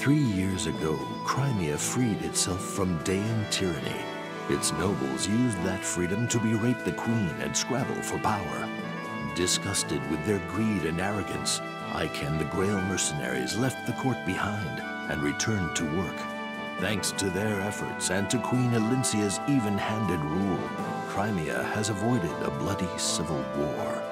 3 years ago, Crimea freed itself from Daean tyranny. Its nobles used that freedom to berate the queen and scrabble for power. Disgusted with their greed and arrogance, Ike and the Grail mercenaries left the court behind and returned to work. Thanks to their efforts and to Queen Elincia's even-handed rule, Crimea has avoided a bloody civil war.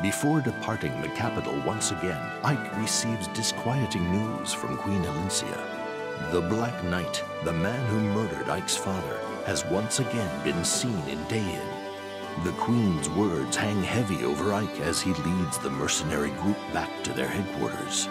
Before departing the capital once again, Ike receives disquieting news from Queen Elincia. The Black Knight, the man who murdered Ike's father, has once again been seen in Daean. The Queen's words hang heavy over Ike as he leads the mercenary group back to their headquarters.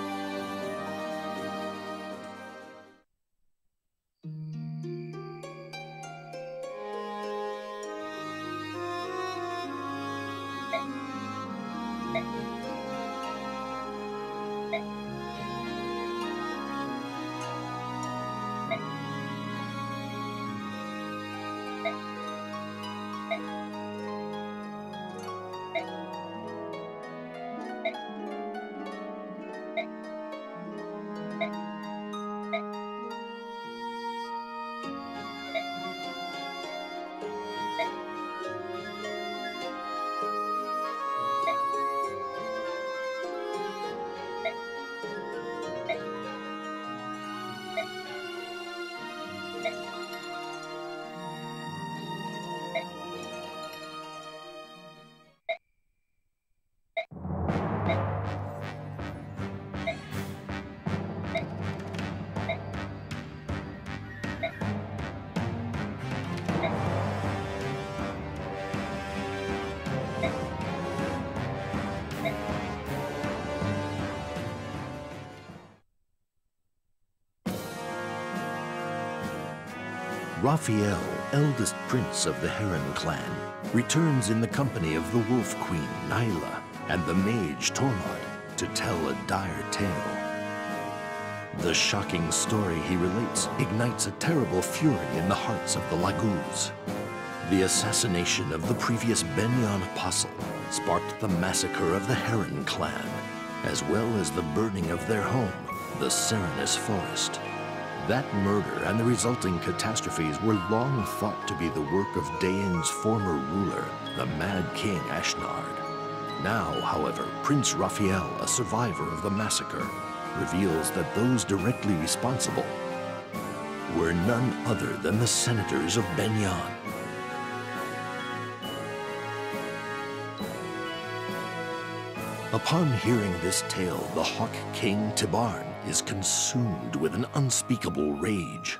Raphael, eldest prince of the Heron clan, returns in the company of the Wolf Queen, Nyla, and the mage, Tormod, to tell a dire tale. The shocking story he relates ignites a terrible fury in the hearts of the Laguz. The assassination of the previous Begnion apostle sparked the massacre of the Heron clan, as well as the burning of their home, the Serenus Forest. That murder and the resulting catastrophes were long thought to be the work of Daean's former ruler, the Mad King Ashnard. Now, however, Prince Raphael, a survivor of the massacre, reveals that those directly responsible were none other than the senators of Begnion. Upon hearing this tale, the Hawk King Tibarn is consumed with an unspeakable rage.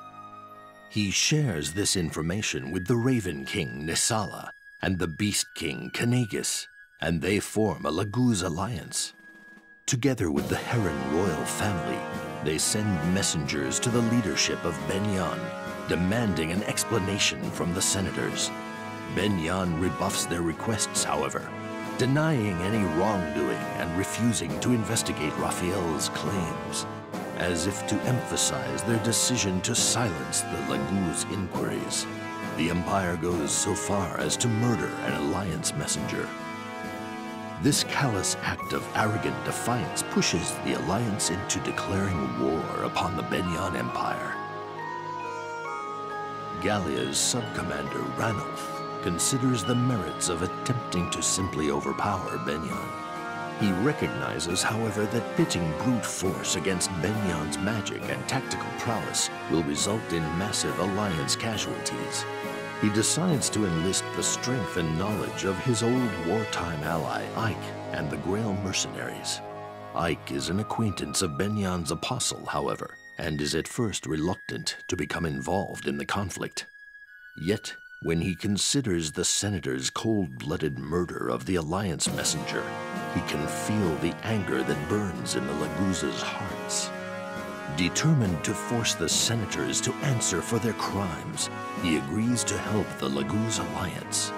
He shares this information with the Raven King Nisala and the Beast King Kanagus, and they form a Laguz alliance. Together with the Heron royal family, they send messengers to the leadership of Begnion, demanding an explanation from the senators. Begnion rebuffs their requests, however, denying any wrongdoing and refusing to investigate Raphael's claims, as if to emphasize their decision to silence the Laguz inquiries. The Empire goes so far as to murder an alliance messenger. This callous act of arrogant defiance pushes the alliance into declaring war upon the Begnion Empire. Gallia's sub-commander Ranulf considers the merits of attempting to simply overpower Begnion. He recognizes, however, that pitting brute force against Begnion's magic and tactical prowess will result in massive alliance casualties. He decides to enlist the strength and knowledge of his old wartime ally, Ike, and the Grail mercenaries. Ike is an acquaintance of Begnion's apostle, however, and is at first reluctant to become involved in the conflict. Yet, when he considers the senator's cold-blooded murder of the alliance messenger, he can feel the anger that burns in the Laguz's hearts. Determined to force the senators to answer for their crimes, he agrees to help the Laguz alliance.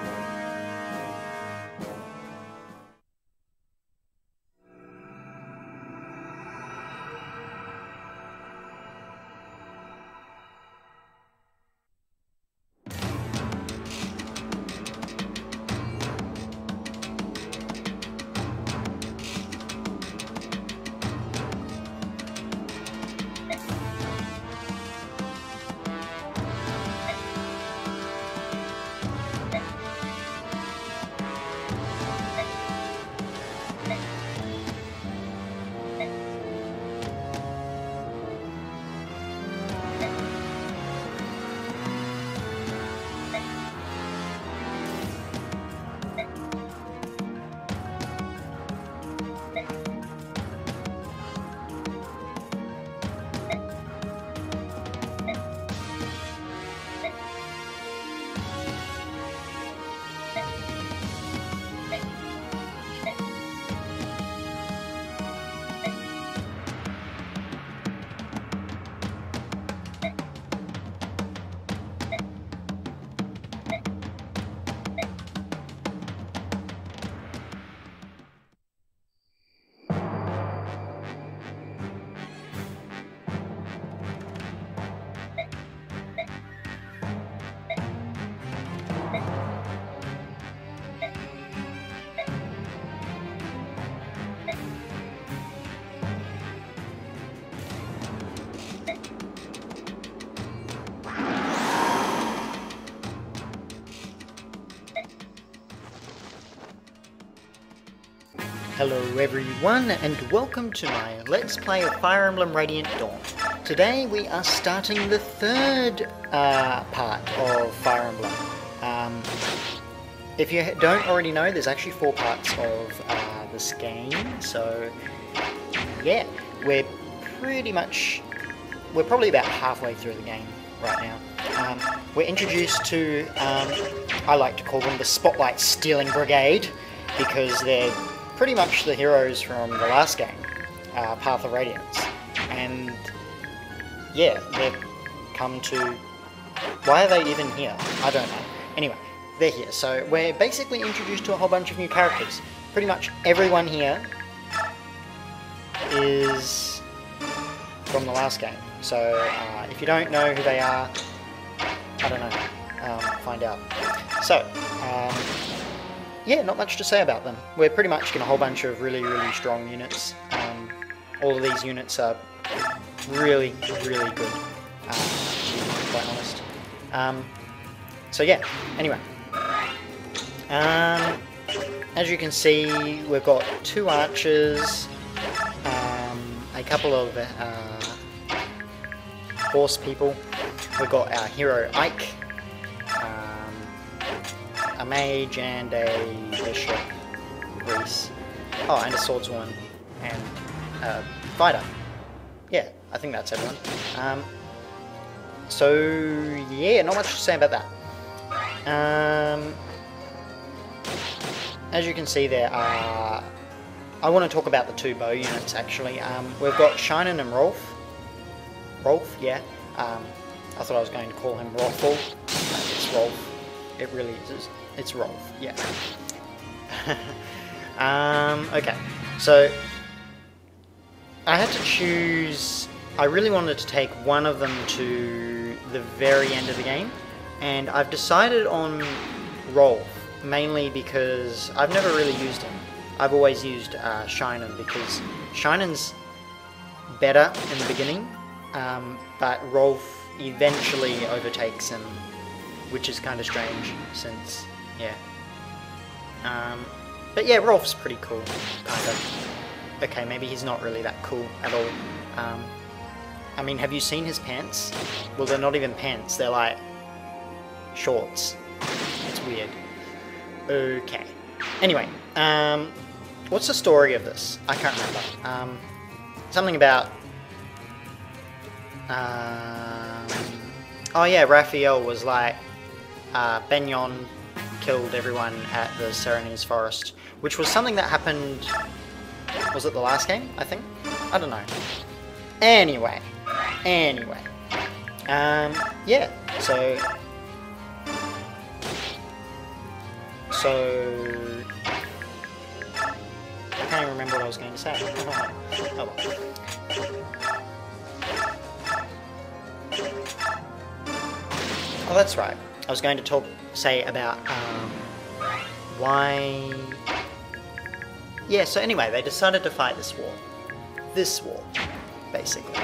Hello everyone, and welcome to my Let's Play of Fire Emblem Radiant Dawn. Today we are starting the third part of Fire Emblem. If you don't already know, there's actually 4 parts of this game, so yeah, we're probably about halfway through the game right now. We're introduced to, I like to call them the Spotlight-stealing Brigade, because they're pretty much the heroes from the last game, Path of Radiance. And yeah, they've come to... Why are they even here? I don't know. Anyway, they're here. So we're basically introduced to a whole bunch of new characters. Pretty much everyone here is from the last game. So if you don't know who they are, I don't know, find out. So, yeah, not much to say about them. We're pretty much getting a whole bunch of really strong units. All of these units are really good, to be quite honest. So yeah, anyway. As you can see, we've got 2 archers, a couple of horse people. We've got our hero Ike, a mage and a bishop, Reese. Oh, and a swordswoman and a fighter. Yeah, I think that's everyone. So yeah, not much to say about that. As you can see there, I want to talk about the 2 bow units actually. We've got Shinan and Rolf. Rolf, yeah. I thought I was going to call him Rolful. It's Rolf. It really is. It's Rolf, yeah. Okay, so I had to choose. I really wanted to take one of them to the very end of the game, and I've decided on Rolf, mainly because I've never really used him. I've always used Shinan, because Shinan's better in the beginning, but Rolf eventually overtakes him, which is kind of strange, since, yeah. But yeah, Rolf's pretty cool, kind of. Okay, maybe he's not really that cool at all. I mean, have you seen his pants? Well, they're not even pants, they're like shorts. It's weird. Okay. Anyway, what's the story of this? I can't remember. Something about... oh yeah, Raphael was like, Begnion killed everyone at the Serenese Forest, which was something that happened, was it the last game, I think? I don't know. Anyway, yeah, so, I can't even remember what I was going to say. Oh well. Oh, that's right. I was going to say about why... Yeah, so anyway, they decided to fight this war. This war, basically.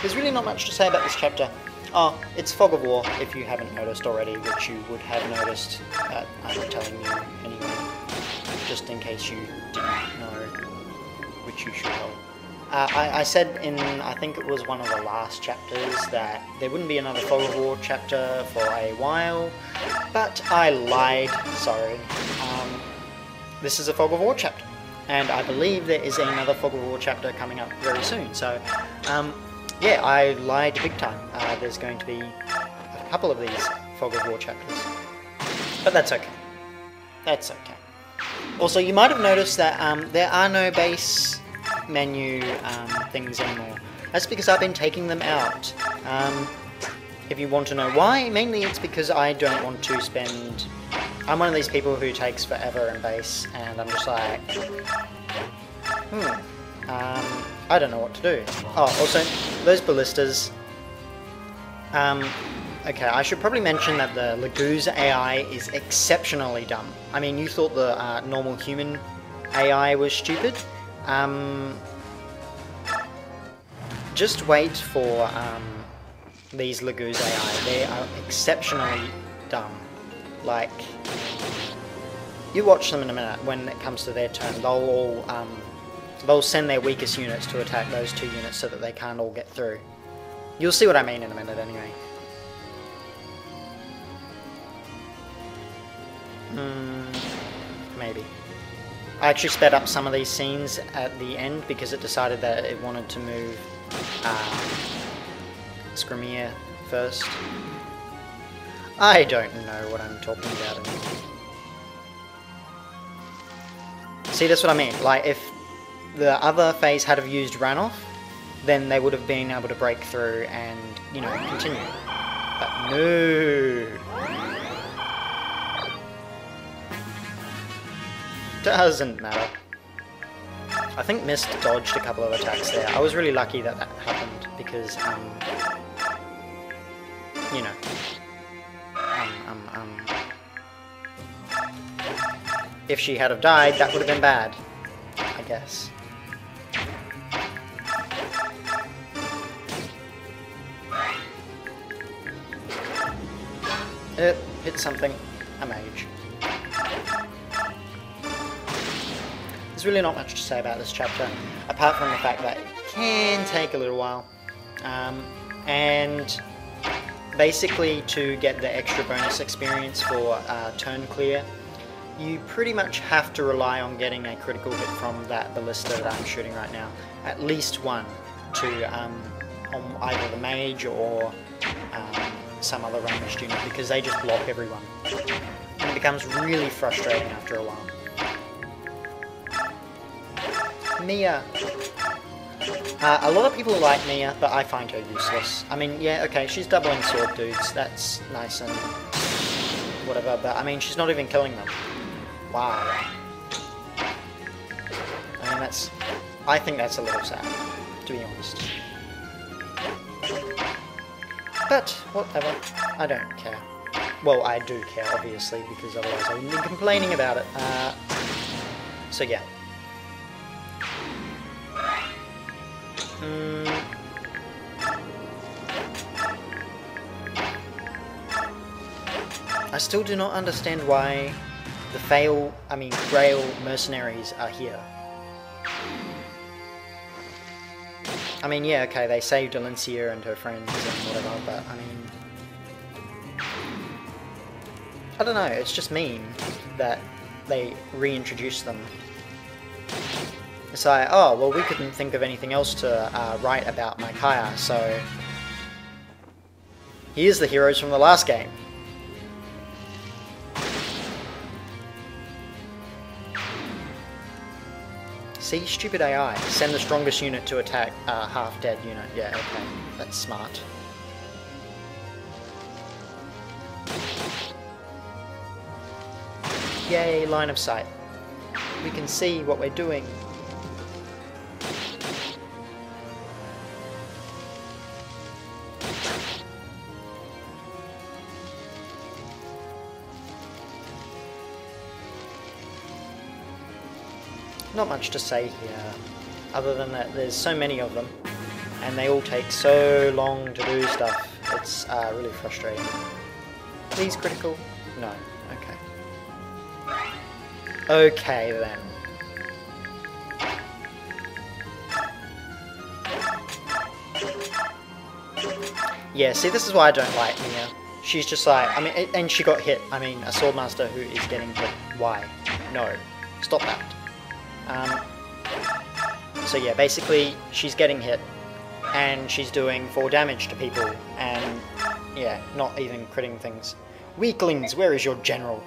There's really not much to say about this chapter. Oh, it's Fog of War, if you haven't noticed already, which you would have noticed, but I'm telling you anyway, just in case you didn't know, which you should know. I said in, I think it was one of the last chapters, that there wouldn't be another Fog of War chapter for a while, but I lied, sorry. This is a Fog of War chapter, and I believe there is another Fog of War chapter coming up very soon, so, yeah, I lied big time. There's going to be a couple of these Fog of War chapters, but that's okay. That's okay. Also, you might have noticed that there are no base menu things anymore. That's because I've been taking them out. If you want to know why, mainly it's because I don't want to spend... I'm one of these people who takes forever in base, and I'm just like... I don't know what to do. Oh, also, those ballistas... okay, I should probably mention that the Lagoo's AI is exceptionally dumb. I mean, you thought the normal human AI was stupid. Just wait for these Laguz AI. They are exceptionally dumb. Like, you watch them in a minute. When it comes to their turn, they'll send their weakest units to attack those 2 units so that they can't all get through. You'll see what I mean in a minute anyway. Maybe. I actually sped up some of these scenes at the end because it decided that it wanted to move Scrimir first. I don't know what I'm talking about anymore. See, that's what I mean. Like, if the other phase had have used Ranulf, then they would have been able to break through and, you know, continue. But no. Doesn't matter. I think Mist dodged a couple of attacks there. I was really lucky that that happened because, you know, if she had have died, that would have been bad, I guess. It hit something. A mage. There's really not much to say about this chapter, apart from the fact that it can take a little while. And basically, to get the extra bonus experience for turn clear, you pretty much have to rely on getting a critical hit from that ballista that I'm shooting right now. At least one to on either the mage or some other ranged unit, because they just block everyone. And it becomes really frustrating after a while. Mia. A lot of people like Mia, but I find her useless. I mean, yeah, okay, she's doubling sword dudes. That's nice and whatever, but I mean, she's not even killing them. Wow. I mean, I think that's a little sad, to be honest. But, whatever. I don't care. Well, I do care, obviously, because otherwise I wouldn't be complaining about it. So, yeah. I still do not understand why the Grail mercenaries are here. I mean, yeah, okay, they saved Alencia and her friends and whatever, but I mean, I don't know, it's just mean that they reintroduced them. It's like, oh, well, we couldn't think of anything else to write about Micaiah, so here's the heroes from the last game. See, stupid AI. Send the strongest unit to attack a half-dead unit. Yeah, okay. That's smart. Yay, line of sight. We can see what we're doing. Not much to say here, other than that there's so many of them, and they all take so long to do stuff. It's really frustrating. Please critical? No. Okay. Okay then. Yeah, see, this is why I don't like Mia. She's just like, I mean, and she got hit. I mean, a swordmaster who is getting hit. Why? No. Stop that. So yeah, basically she's getting hit and she's doing 4 damage to people and yeah, not even critting things. Weaklings, where is your general?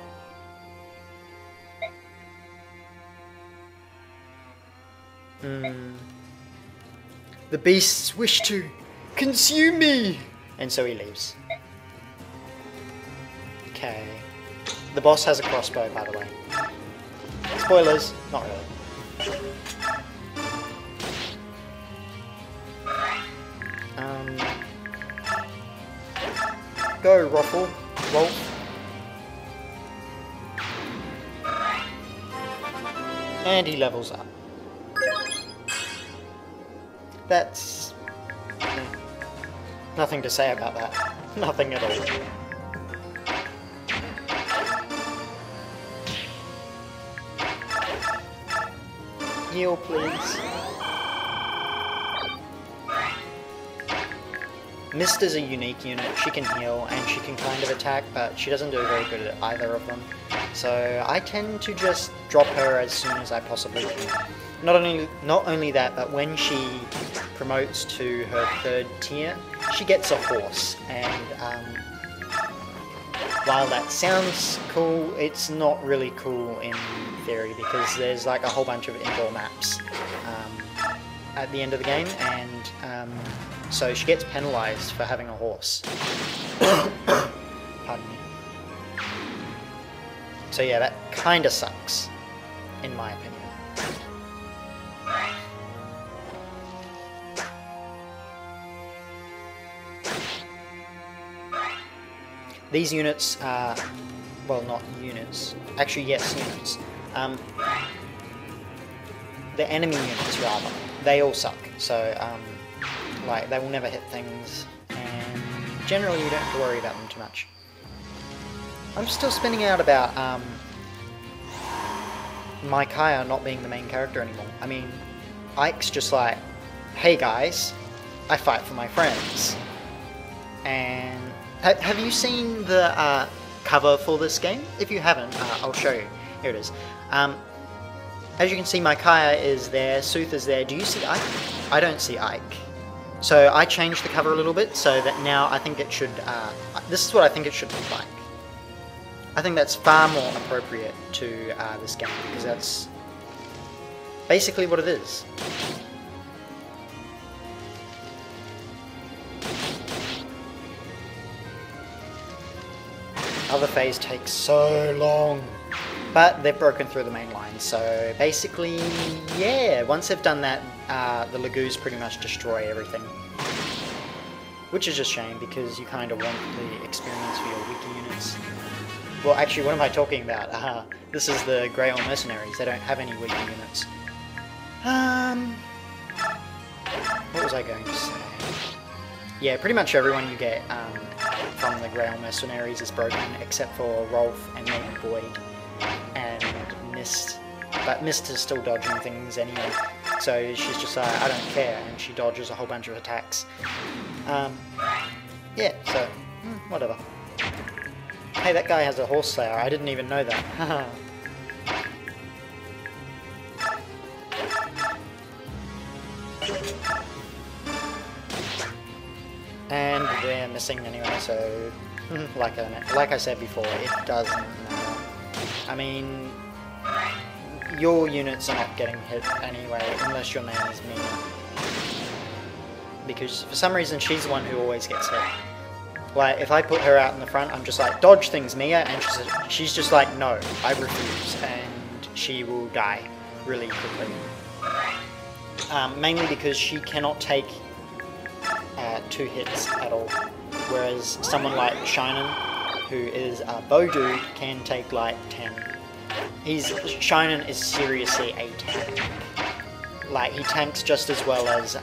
The beasts wish to consume me! And so he leaves. Okay. The boss has a crossbow, by the way. Spoilers, not really. Go, Ruffle. Wolf. And he levels up. Nothing to say about that. Nothing at all. Heal, please. Mist is a unique unit. She can heal and she can kind of attack, but she doesn't do very good at either of them. So I tend to just drop her as soon as I possibly can. Not only that, but when she promotes to her 3rd tier, she gets a horse. And while that sounds cool, it's not really cool in theory, because there's like a whole bunch of indoor maps at the end of the game, and so she gets penalized for having a horse. Pardon me. So yeah, that kinda sucks, in my opinion. These units are, well, not units, actually yes, units. The enemy units, rather, they all suck, so like, they will never hit things, and generally you don't have to worry about them too much. I'm still spinning out about Micaiah not being the main character anymore. I mean, Ike's just like, hey guys, I fight for my friends. And have you seen the cover for this game? If you haven't, I'll show you. Here it is. As you can see, Micaiah is there, Sooth is there. Do you see Ike? I don't see Ike. So I changed the cover a little bit so that now I think it should, this is what I think it should look like. I think that's far more appropriate to this game, because that's basically what it is. Other phase takes so long, but they've broken through the main line, so basically, yeah, once they've done that, the Lagoos pretty much destroy everything. Which is a shame, because you kind of want the experience for your weaker units. Well, actually, what am I talking about? This is the Grail Mercenaries. They don't have any weaker units. What was I going to say? Yeah, pretty much everyone you get from the Grail Mercenaries is broken, except for Rolf and maybe Boyd and Mist. But Mist is still dodging things anyway, so she's just like, I don't care, and she dodges a whole bunch of attacks. Yeah, so, whatever. Hey, that guy has a horse slayer. I didn't even know that. And we're missing anyway, so like I said before, it doesn't matter. I mean, your units are not getting hit anyway, unless your name is Mia. Because for some reason she's the one who always gets hit. Like, if I put her out in the front, I'm just like, dodge things, Mia, and she's just like, no, I refuse, and she will die really quickly. Mainly because she cannot take 2 hits at all, whereas someone like Shinen, who is a bow dude, can take like 10. Shinen is seriously a tank. Like, he tanks just as well as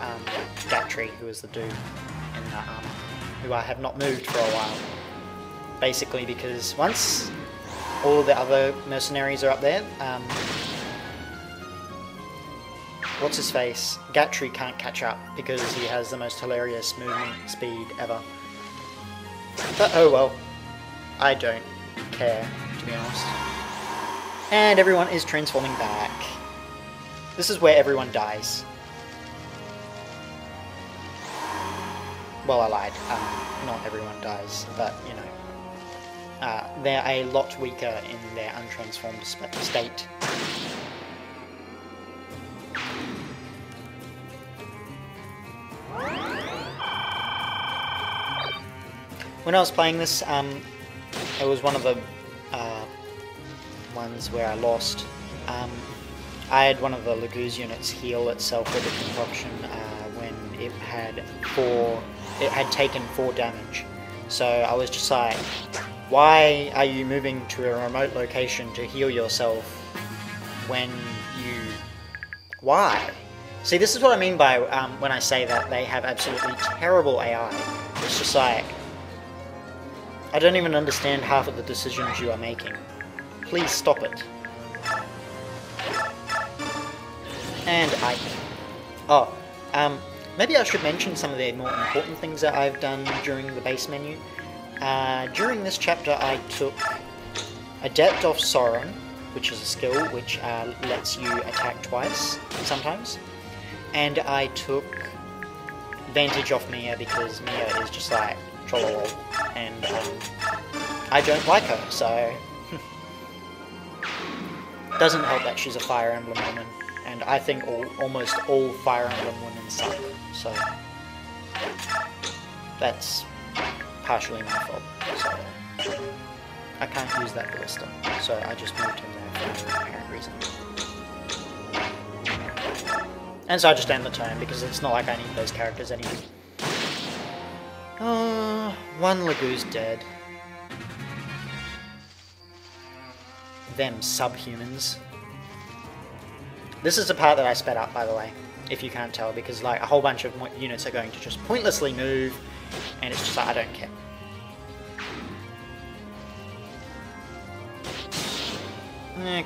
Gatry, who is the dude in the armor, who I have not moved for a while. Basically because once all the other mercenaries are up there, what's his face? Gatry can't catch up because he has the most hilarious movement speed ever. But oh well, I don't care, to be honest. And everyone is transforming back. This is where everyone dies. Well, I lied. Not everyone dies, but, you know. They're a lot weaker in their untransformed state. When I was playing this, it was one of the ones where I lost. I had one of the Lagoos units heal itself with a concoction when it had taken 4 damage. So I was just like, why are you moving to a remote location to heal yourself when you... Why? See, this is what I mean by when I say that they have absolutely terrible AI. It's just like, I don't even understand half of the decisions you are making. Please stop it. And maybe I should mention some of the more important things that I've done during the base menu. During this chapter I took Adept of Sauron, which is a skill which lets you attack twice, sometimes. And I took Vantage off Mia because Mia is just like trollolol, and I don't like her, so doesn't help that she's a Fire Emblem woman, and I think almost all Fire Emblem women suck, so that's partially my fault, so I can't use that ballista, so I just moved him there for no apparent reason. And so I just end the turn, because it's not like I need those characters anyway. One Lagoo's dead. Them subhumans. This is the part that I sped up, by the way, if you can't tell, because like a whole bunch of units are going to just pointlessly move, and it's just like, I don't care.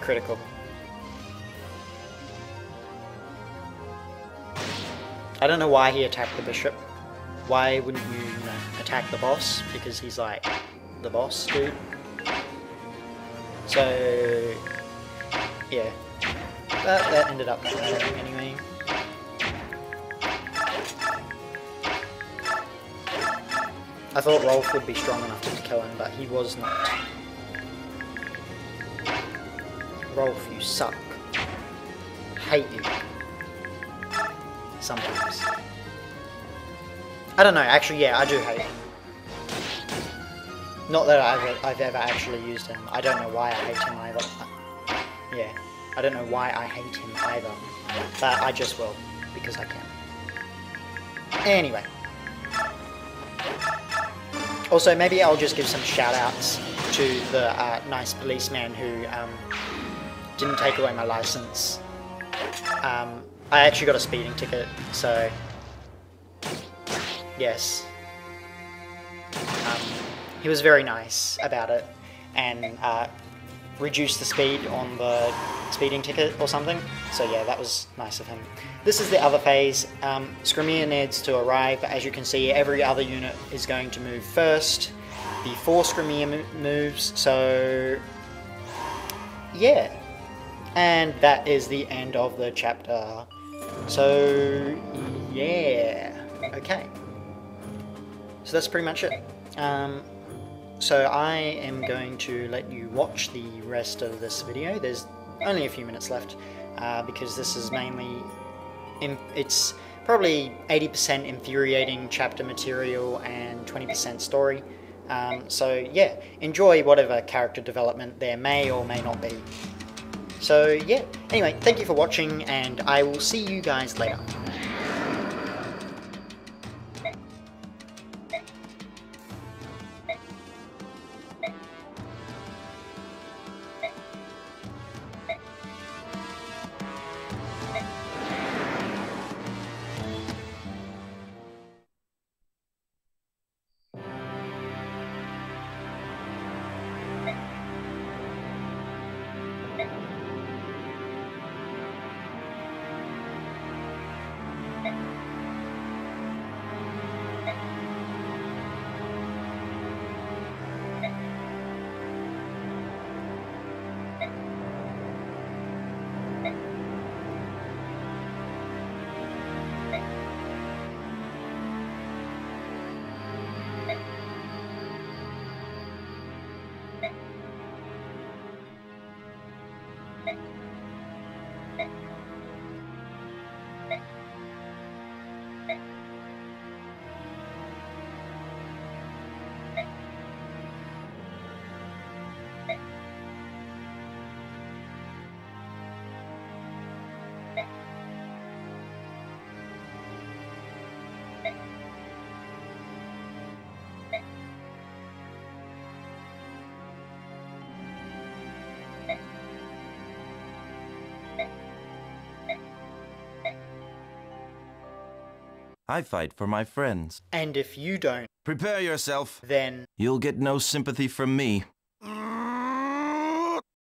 Critical. I don't know why he attacked the bishop. Why wouldn't you, attack the boss? Because he's like the boss dude. So yeah, that ended up not mattering anyway. I thought Rolf would be strong enough to kill him, but he was not. Rolf, you suck. Hate you. Sometimes. I don't know, actually, yeah, I do hate him. Not that I've ever actually used him. I don't know why I hate him either. Yeah, I don't know why I hate him either. But I just will, because I can. Anyway. Also, maybe I'll just give some shout-outs to the nice policeman who didn't take away my license. I actually got a speeding ticket, so yes. He was very nice about it, and reduced the speed on the speeding ticket or something, so yeah, that was nice of him. This is the other phase. Skrymir needs to arrive, but as you can see, every other unit is going to move first before Skrymir moves, so yeah. And that is the end of the chapter. So yeah, okay. So that's pretty much it. So I am going to let you watch the rest of this video. There's only a few minutes left, because this is mainly, it's probably 80% infuriating chapter material and 20% story. So yeah, enjoy whatever character development there may or may not be. So yeah, anyway, thank you for watching, and I will see you guys later. I fight for my friends. And if you don't Prepare yourself. then You'll get no sympathy from me.